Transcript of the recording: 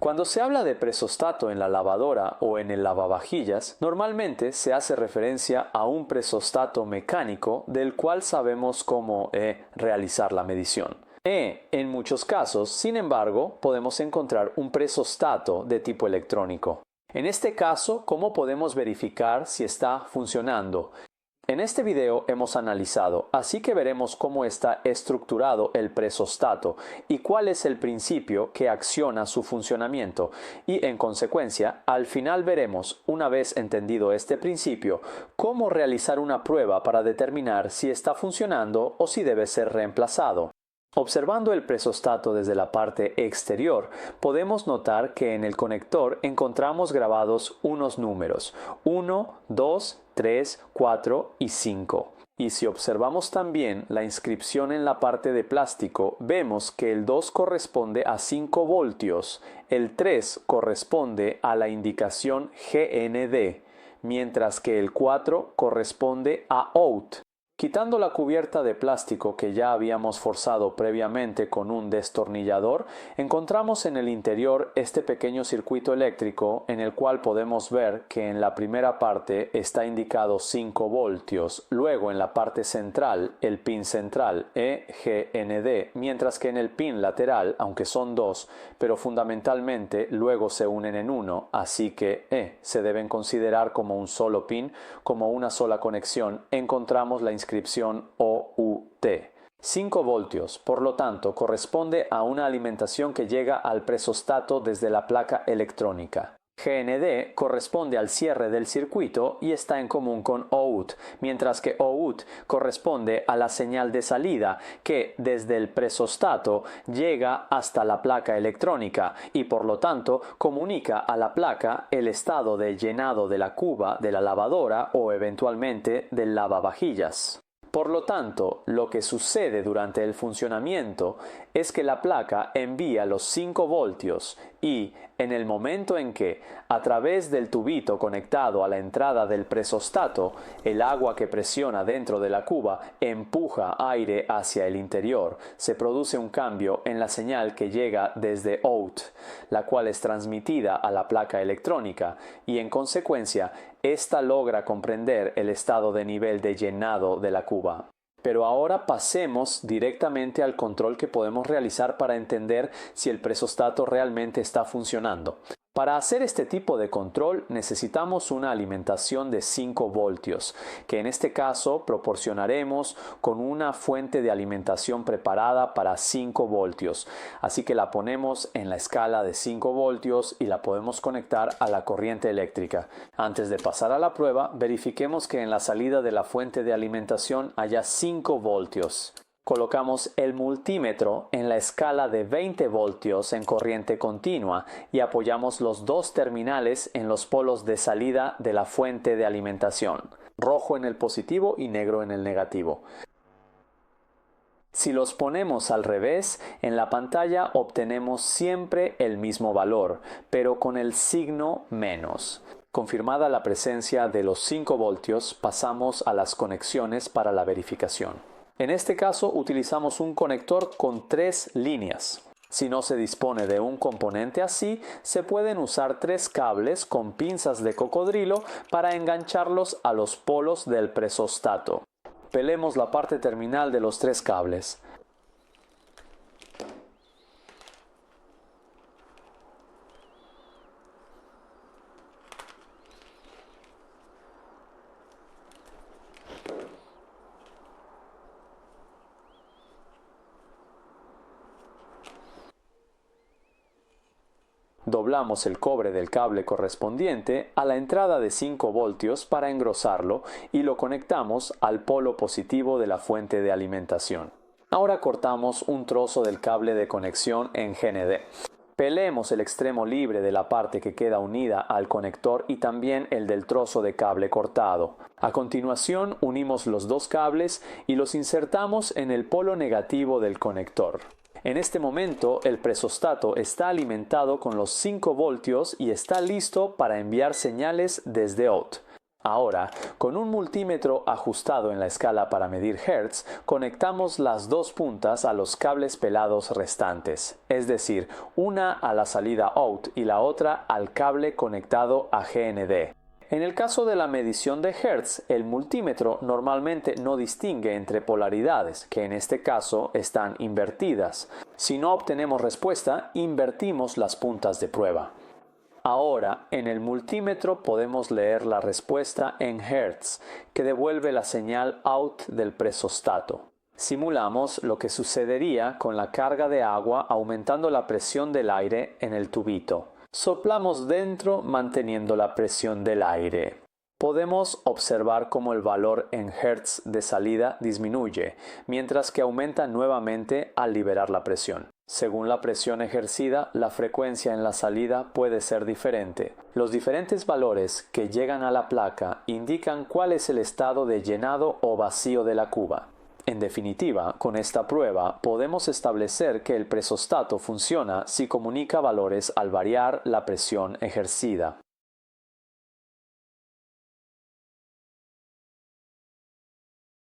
Cuando se habla de presostato en la lavadora o en el lavavajillas, normalmente se hace referencia a un presostato mecánico del cual sabemos cómo realizar la medición. En muchos casos, sin embargo, podemos encontrar un presostato de tipo electrónico. En este caso, ¿cómo podemos verificar si está funcionando? En este video hemos analizado, así que veremos cómo está estructurado el presostato y cuál es el principio que acciona su funcionamiento y, en consecuencia, al final veremos, una vez entendido este principio, cómo realizar una prueba para determinar si está funcionando o si debe ser reemplazado. Observando el presostato desde la parte exterior, podemos notar que en el conector encontramos grabados unos números 1, 2, 3, 4 y 5. Y si observamos también la inscripción en la parte de plástico, vemos que el 2 corresponde a 5 voltios, el 3 corresponde a la indicación GND, mientras que el 4 corresponde a OUT. Quitando la cubierta de plástico que ya habíamos forzado previamente con un destornillador, encontramos en el interior este pequeño circuito eléctrico en el cual podemos ver que en la primera parte está indicado 5 voltios, luego en la parte central el pin central EGND, mientras que en el pin lateral, aunque son dos, pero fundamentalmente luego se unen en uno, así que se deben considerar como un solo pin, como una sola conexión, encontramos la inscripción OUT. 5 voltios, por lo tanto, corresponde a una alimentación que llega al presostato desde la placa electrónica. GND corresponde al cierre del circuito y está en común con OUT, mientras que OUT corresponde a la señal de salida que desde el presostato llega hasta la placa electrónica y por lo tanto comunica a la placa el estado de llenado de la cuba de la lavadora o eventualmente del lavavajillas. Por lo tanto, lo que sucede durante el funcionamiento es que la placa envía los 5 voltios y, en el momento en que, a través del tubito conectado a la entrada del presostato, el agua que presiona dentro de la cuba empuja aire hacia el interior, se produce un cambio en la señal que llega desde OUT, la cual es transmitida a la placa electrónica y, en consecuencia, ésta logra comprender el estado de nivel de llenado de la cuba. Pero ahora pasemos directamente al control que podemos realizar para entender si el presostato realmente está funcionando. Para hacer este tipo de control necesitamos una alimentación de 5 voltios, que en este caso proporcionaremos con una fuente de alimentación preparada para 5 voltios. Así que la ponemos en la escala de 5 voltios y la podemos conectar a la corriente eléctrica. Antes de pasar a la prueba, verifiquemos que en la salida de la fuente de alimentación haya 5 voltios. Colocamos el multímetro en la escala de 20 voltios en corriente continua y apoyamos los dos terminales en los polos de salida de la fuente de alimentación, rojo en el positivo y negro en el negativo. Si los ponemos al revés, en la pantalla obtenemos siempre el mismo valor, pero con el signo menos. Confirmada la presencia de los 5 voltios, pasamos a las conexiones para la verificación. En este caso utilizamos un conector con 3 líneas. Si no se dispone de un componente así, se pueden usar 3 cables con pinzas de cocodrilo para engancharlos a los polos del presostato. Pelemos la parte terminal de los 3 cables. Doblamos el cobre del cable correspondiente a la entrada de 5 voltios para engrosarlo y lo conectamos al polo positivo de la fuente de alimentación. Ahora cortamos un trozo del cable de conexión en GND. Pelemos el extremo libre de la parte que queda unida al conector y también el del trozo de cable cortado. A continuación unimos los dos cables y los insertamos en el polo negativo del conector. En este momento el presostato está alimentado con los 5 voltios y está listo para enviar señales desde OUT. Ahora, con un multímetro ajustado en la escala para medir Hertz, conectamos las dos puntas a los cables pelados restantes, es decir, una a la salida out y la otra al cable conectado a GND. En el caso de la medición de Hertz, el multímetro normalmente no distingue entre polaridades, que en este caso están invertidas. Si no obtenemos respuesta, invertimos las puntas de prueba. Ahora, en el multímetro podemos leer la respuesta en Hertz, que devuelve la señal out del presostato. Simulamos lo que sucedería con la carga de agua aumentando la presión del aire en el tubito. Soplamos dentro manteniendo la presión del aire. Podemos observar cómo el valor en Hertz de salida disminuye, mientras que aumenta nuevamente al liberar la presión. Según la presión ejercida, la frecuencia en la salida puede ser diferente. Los diferentes valores que llegan a la placa indican cuál es el estado de llenado o vacío de la cuba. En definitiva, con esta prueba podemos establecer que el presostato funciona si comunica valores al variar la presión ejercida.